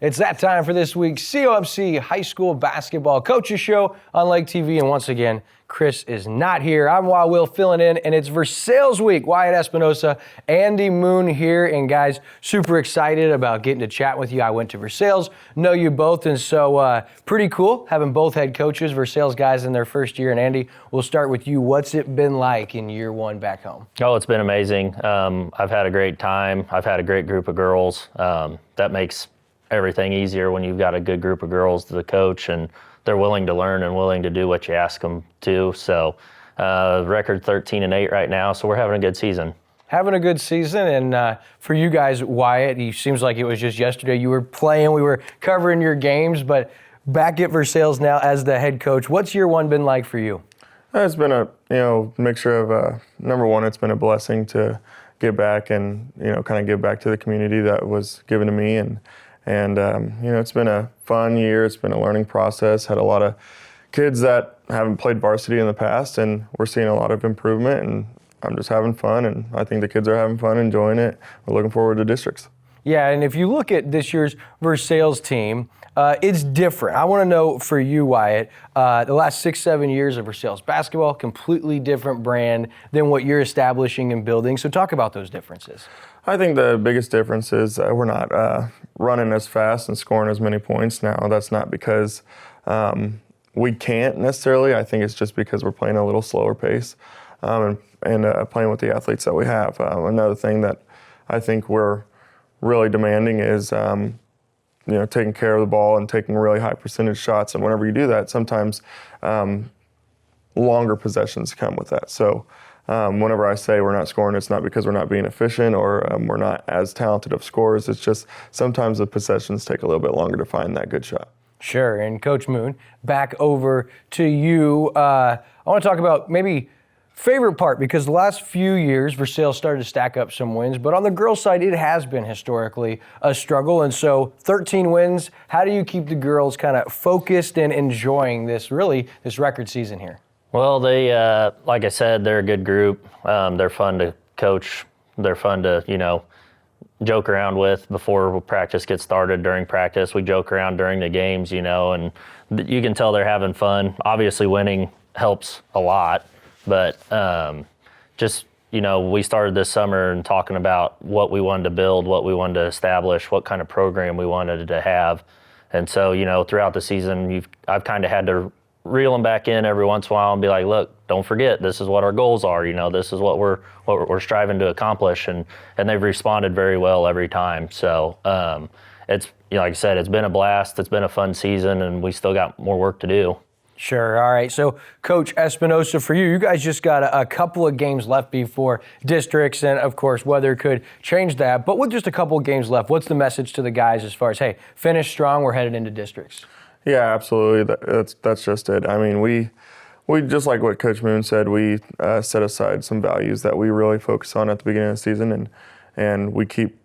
It's that time for this week's COMC High School Basketball Coaches Show on Lake TV. And once again, Chris is not here. I'm Wild Will filling in, and it's Versailles week. Wyatt Espinosa, Andy Moon here. And guys, super excited about getting to chat with you. I went to Versailles, know you both, and so pretty cool having both head coaches, Versailles guys in their first year. And Andy, we'll start with you. What's it been like in year one back home? Oh, it's been amazing. I've had a great time. I've had a great group of girls. That makes everything easier when you've got a good group of girls to the coach and they're willing to learn and willing to do what you ask them to. So record 13-8 right now, so we're having a good season. Having a good season, and for you guys, Wyatt, it seems like it was just yesterday you were playing, we were covering your games, but back at Versailles now as the head coach, what's year one been like for you? It's been a mixture of number one, it's been a blessing to get back and kind of give back to the community that was given to me, and it's been a fun year. It's been a learning process. Had a lot of kids that haven't played varsity in the past, and we're seeing a lot of improvement, and I'm just having fun, and I think the kids are having fun, enjoying it. We're looking forward to districts. Yeah, and if you look at this year's Versailles team, it's different. I want to know for you, Wyatt, the last 6-7 years of Versailles basketball, completely different brand than what you're establishing and building. So talk about those differences. I think the biggest difference is we're not running as fast and scoring as many points now. That's not because we can't necessarily. I think it's just because we're playing a little slower pace and playing with the athletes that we have. Another thing that I think we're really demanding is taking care of the ball and taking really high percentage shots. And whenever you do that, sometimes longer possessions come with that. So whenever I say we're not scoring, it's not because we're not being efficient or we're not as talented of scorers. It's just sometimes the possessions take a little bit longer to find that good shot. Sure. And Coach Moon, back over to you. I want to talk about maybe favorite part, because the last few years, Versailles started to stack up some wins, but on the girls' side, it has been historically a struggle. And so 13 wins, how do you keep the girls kind of focused and enjoying this record season here? Well, they, like I said, they're a good group. They're fun to coach. They're fun to, joke around with before practice gets started. During practice, we joke around during the games, and you can tell they're having fun. Obviously, winning helps a lot, but we started this summer and talking about what we wanted to build, what we wanted to establish, what kind of program we wanted to have. And so, throughout the season, I've kind of had to reel them back in every once in a while and be like, look, don't forget, this is what our goals are. This is what we're striving to accomplish, and they've responded very well every time. So it's like I said, it's been a blast. It's been a fun season, and we still got more work to do. Sure. All right. So, Coach Espinosa, for you guys just got a couple of games left before districts, and of course, weather could change that. But with just a couple of games left, what's the message to the guys as far as, hey, finish strong, we're headed into districts? Yeah, absolutely. That's just it. I mean, we just like what Coach Moon said, we set aside some values that we really focus on at the beginning of the season, and we keep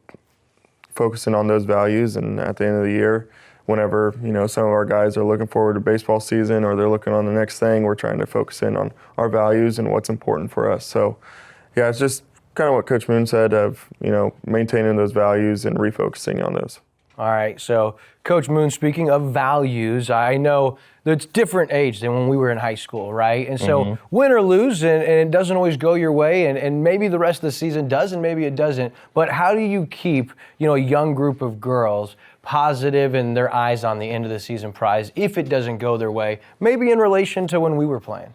focusing on those values. And at the end of the year, whenever some of our guys are looking forward to baseball season or they're looking on the next thing, we're trying to focus in on our values and what's important for us. So, yeah, it's just kind of what Coach Moon said of maintaining those values and refocusing on those. All right, so Coach Moon, speaking of values, I know that it's different age than when we were in high school, right? And so win or lose, and it doesn't always go your way, and maybe the rest of the season does and maybe it doesn't, but how do you keep a young group of girls positive and their eyes on the end of the season prize if it doesn't go their way, maybe in relation to when we were playing?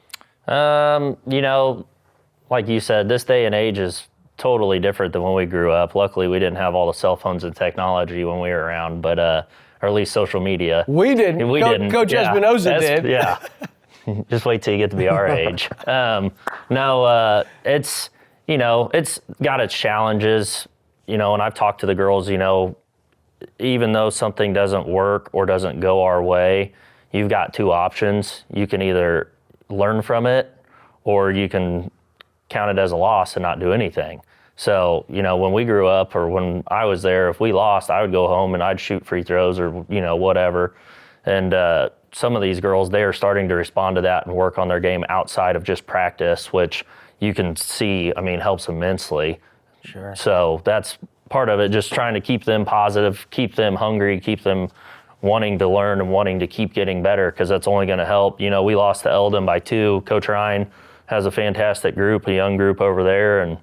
Like you said, this day and age is totally different than when we grew up. Luckily, we didn't have all the cell phones and technology when we were around, but or at least social media. We didn't. Didn't. Coach Espinosa did. Yeah. Just wait till you get to be our age. It's it's got its challenges. And I've talked to the girls. Even though something doesn't work or doesn't go our way, you've got two options. You can either learn from it, or you can count it as a loss and not do anything. So, when we grew up or when I was there, if we lost, I would go home and I'd shoot free throws or, whatever. And some of these girls, they are starting to respond to that and work on their game outside of just practice, which you can see, helps immensely. Sure. So that's part of it, just trying to keep them positive, keep them hungry, keep them wanting to learn and wanting to keep getting better, because that's only going to help. You know, we lost to Eldon by 2. Coach Ryan has a fantastic group, a young group over there, and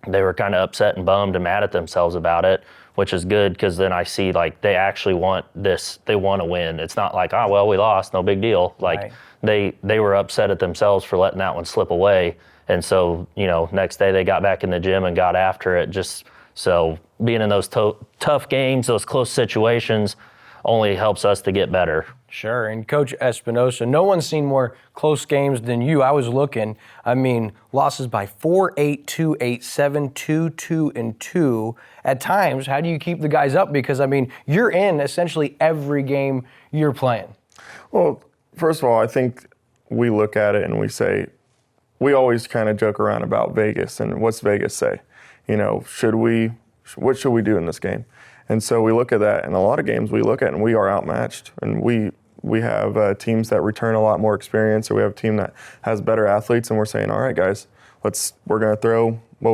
they were kind of upset and bummed and mad at themselves about it, which is good, because then I see like they actually want this, they want to win. It's not like, oh, well, we lost, no big deal. Like they were upset at themselves for letting that one slip away. And so, you know, next day they got back in the gym and got after it. Just so being in those tough games, those close situations only helps us to get better. Sure. And Coach Espinosa, no one's seen more close games than you. I was looking. I mean, losses by 4-8, 2-8, 7-2, 2, and 2. At times, how do you keep the guys up? Because, I mean, you're in essentially every game you're playing. Well, first of all, I think we look at it and we say, we always kind of joke around about Vegas and what's Vegas say? You know, what should we do in this game? And so we look at that, and a lot of games we look at and we are outmatched, and we have teams that return a lot more experience, or we have a team that has better athletes, and we're saying, all right, guys, we're going to throw what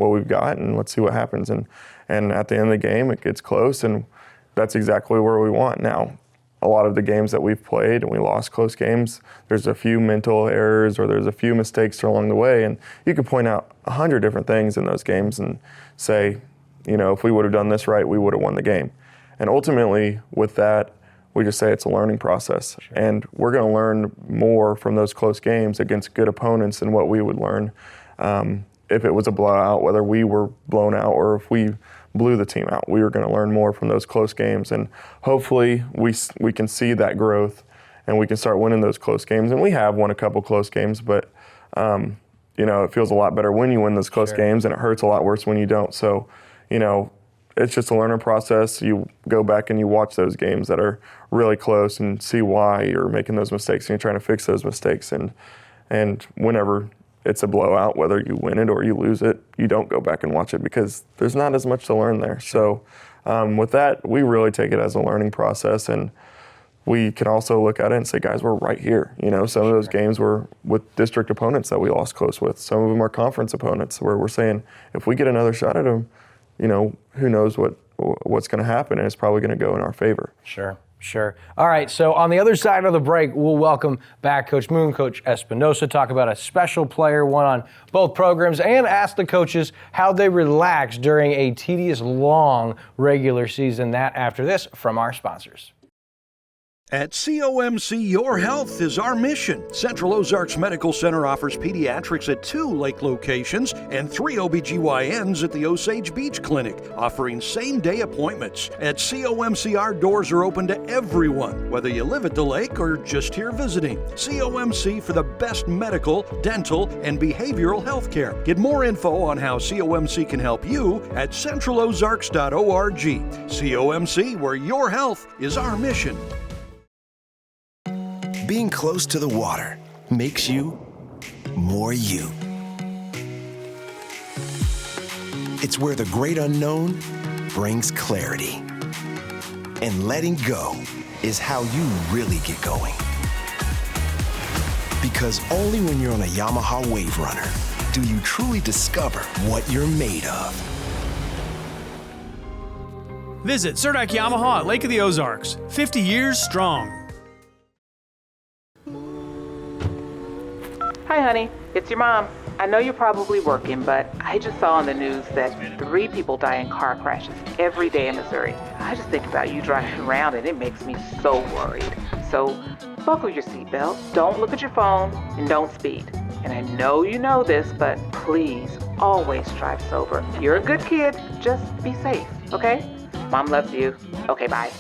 we've got, and let's see what happens. And at the end of the game, it gets close, and that's exactly where we want. Now, a lot of the games that we've played and we lost close games, there's a few mental errors or there's a few mistakes along the way, and you can point out 100 different things in those games and say, you know, if we would have done this right, we would have won the game. And ultimately, with that, we just say it's a learning process. Sure. And we're going to learn more from those close games against good opponents than what we would learn if it was a blowout, whether we were blown out or if we blew the team out. We were going to learn more from those close games. And hopefully we can see that growth and we can start winning those close games. And we have won a couple close games, but you know, it feels a lot better when you win those close games, and it hurts a lot worse when you don't. So, you know, it's just a learning process. You go back and you watch those games that are really close and see why you're making those mistakes, and you're trying to fix those mistakes. And whenever it's a blowout, whether you win it or you lose it, you don't go back and watch it because there's not as much to learn there. So with that, we really take it as a learning process, and we can also look at it and say, guys, we're right here. You know, some of those games were with district opponents that we lost close with. Some of them are conference opponents where we're saying, if we get another shot at them, you know, who knows what's going to happen, and it's probably going to go in our favor. Sure. All right, so on the other side of the break, we'll welcome back Coach Moon, Coach Espinosa, talk about a special player, one on both programs, and ask the coaches how they relax during a tedious, long regular season. That after this from our sponsors. At COMC, your health is our mission. Central Ozarks Medical Center offers pediatrics at 2 lake locations and 3 OBGYNs at the Osage Beach Clinic, offering same-day appointments. At COMC, our doors are open to everyone, whether you live at the lake or just here visiting. COMC for the best medical, dental, and behavioral health care. Get more info on how COMC can help you at centralozarks.org. COMC, where your health is our mission. Being close to the water makes you more you. It's where the great unknown brings clarity. And letting go is how you really get going. Because only when you're on a Yamaha Wave Runner do you truly discover what you're made of. Visit Murdoch Yamaha at Lake of the Ozarks, 50 years strong. Hi, honey. It's your mom. I know you're probably working, but I just saw on the news that 3 people die in car crashes every day in Missouri. I just think about you driving around, and it makes me so worried. So buckle your seatbelt, don't look at your phone, and don't speed. And I know you know this, but please always drive sober. You're a good kid. Just be safe, okay? Mom loves you. Okay, bye.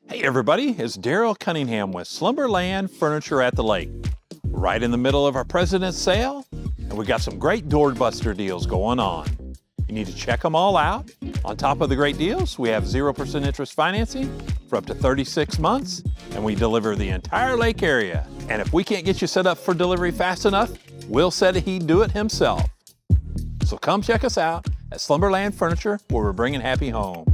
Hey everybody, it's Daryl Cunningham with Slumberland Furniture at the Lake. We're right in the middle of our President's Sale, and we got some great doorbuster deals going on. You need to check them all out. On top of the great deals, we have 0% interest financing for up to 36 months, and we deliver the entire lake area. And if we can't get you set up for delivery fast enough, Will said he'd do it himself. So come check us out at Slumberland Furniture, where we're bringing happy home.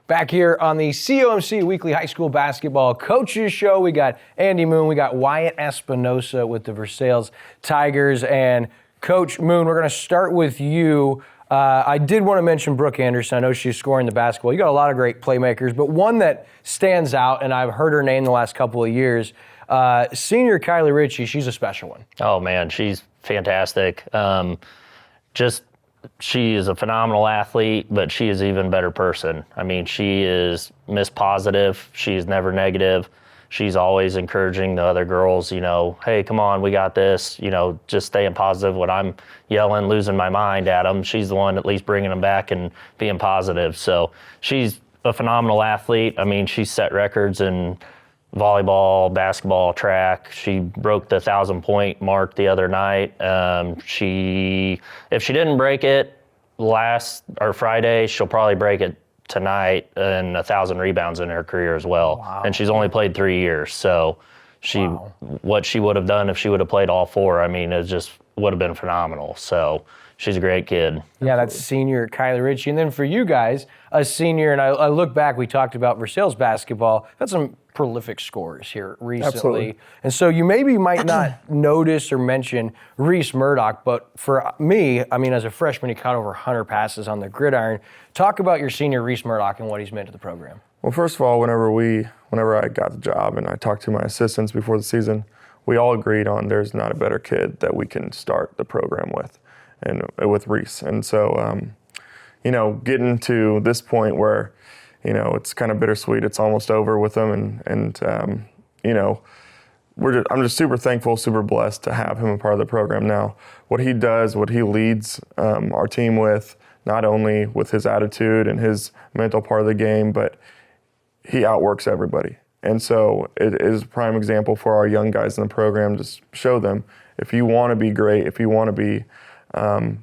Back here on the COMC Weekly High School Basketball Coaches Show, we got Andy Moon, we got Wyatt Espinosa with the Versailles Tigers. And Coach Moon, we're going to start with you. I did want to mention Brooke Anderson. I know she's scoring the basketball. You got a lot of great playmakers, but one that stands out, and I've heard her name the last couple of years, senior Kylie Ritchie, she's a special one. Oh, man, she's fantastic. She is a phenomenal athlete, but she is an even better person. I mean, she is Miss Positive. She's never negative. She's always encouraging the other girls, hey, come on, we got this, just staying positive. When I'm yelling, losing my mind at them, she's the one at least bringing them back and being positive. So she's a phenomenal athlete. I mean, she set records in volleyball, basketball, track. She broke the 1,000-point mark the other night. If she didn't break it Friday, she'll probably break it tonight, and 1,000 rebounds in her career as well. Wow. And she's only played 3 years. So what she would have done if she would have played all 4, I mean, it just would have been phenomenal. So she's a great kid. Yeah, that's senior Kylie Ritchie. And then for you guys, a senior, and I look back, we talked about Versailles basketball. That's some prolific scorers here recently. Absolutely. And so you might not notice or mention Reese Murdoch, but for me, I mean, as a freshman, he caught over 100 passes on the gridiron. Talk about your senior Reese Murdoch and what he's meant to the program. Well, first of all, whenever I got the job and I talked to my assistants before the season, we all agreed on there's not a better kid that we can start the program with, and with Reese. And so, getting to this point where, it's kind of bittersweet. It's almost over with him, I'm just super thankful, super blessed to have him a part of the program now. What he does, what he leads our team with, not only with his attitude and his mental part of the game, but he outworks everybody. And so it is a prime example for our young guys in the program to show them, if you want to be great, if you want to be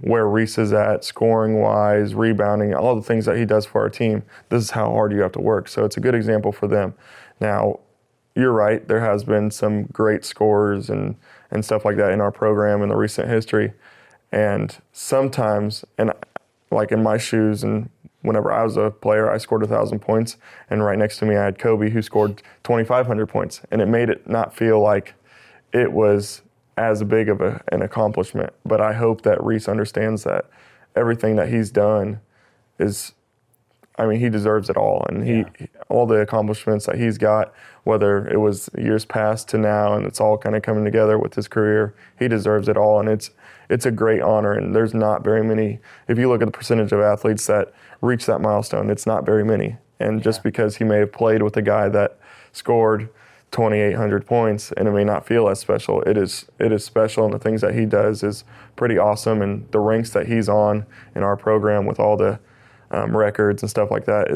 where Reese is at, scoring-wise, rebounding, all the things that he does for our team, this is how hard you have to work. So it's a good example for them. Now, you're right, there has been some great scorers and stuff like that in our program in the recent history. And sometimes, and like in my shoes, and whenever I was a player, I scored 1,000 points, and right next to me I had Kobe, who scored 2,500 points. And it made it not feel like it was as big of an accomplishment. But I hope that Reese understands that everything that he's done is, he deserves it all. And all the accomplishments that he's got, whether it was years past to now, and it's all kind of coming together with his career, he deserves it all. And it's a great honor. And there's not very many, if you look at the percentage of athletes that reach that milestone, it's not very many. And just because he may have played with a guy that scored 2,800 points, and it may not feel as special, it is special, and the things that he does is pretty awesome, and the ranks that he's on in our program with all the records and stuff like that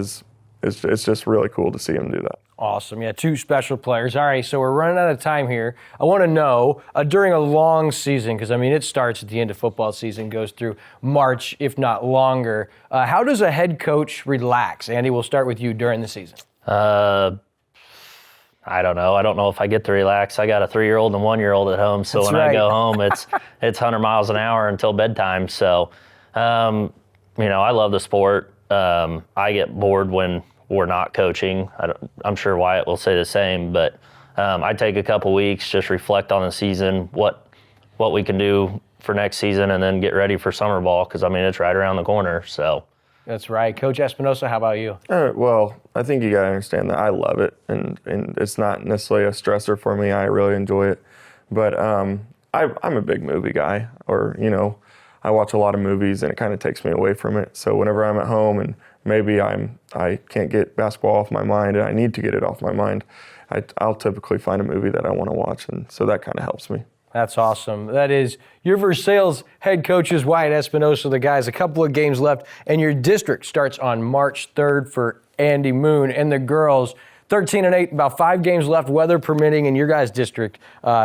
it's just really cool to see him do that. Awesome. Yeah, 2 special players. All right, so we're running out of time here. I want to know, during a long season, because, it starts at the end of football season, goes through March, if not longer, how does a head coach relax? Andy, we'll start with you during the season. I don't know. I don't know if I get to relax. I got a 3-year-old and 1-year-old at home, so That's when right. I go home, it's 100 miles an hour until bedtime. So, I love the sport. I get bored when we're not coaching. I'm sure Wyatt will say the same, but I take a couple weeks, just reflect on the season, what we can do for next season, and then get ready for summer ball, because, it's right around the corner. So. That's right. Coach Espinosa, how about you? Well, I think you got to understand that I love it, and it's not necessarily a stressor for me. I really enjoy it. But I'm a big movie guy, or, I watch a lot of movies, and it kind of takes me away from it. So whenever I'm at home and maybe I can't get basketball off my mind and I need to get it off my mind, I'll typically find a movie that I want to watch, and so that kind of helps me. That's awesome. That is your Versailles head coaches, Wyatt Espinosa, the guys, a couple of games left, and your district starts on March 3rd for Andy Moon, and the girls, 13-8, about 5 games left, weather permitting, and your guys' district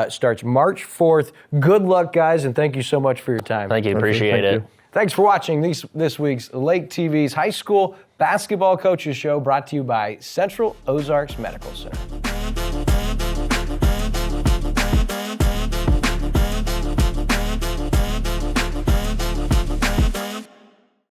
starts March 4th. Good luck, guys, and thank you so much for your time. Thank you. Appreciate it. Thanks for watching this week's Lake TV's High School Basketball Coaches Show, brought to you by Central Ozarks Medical Center.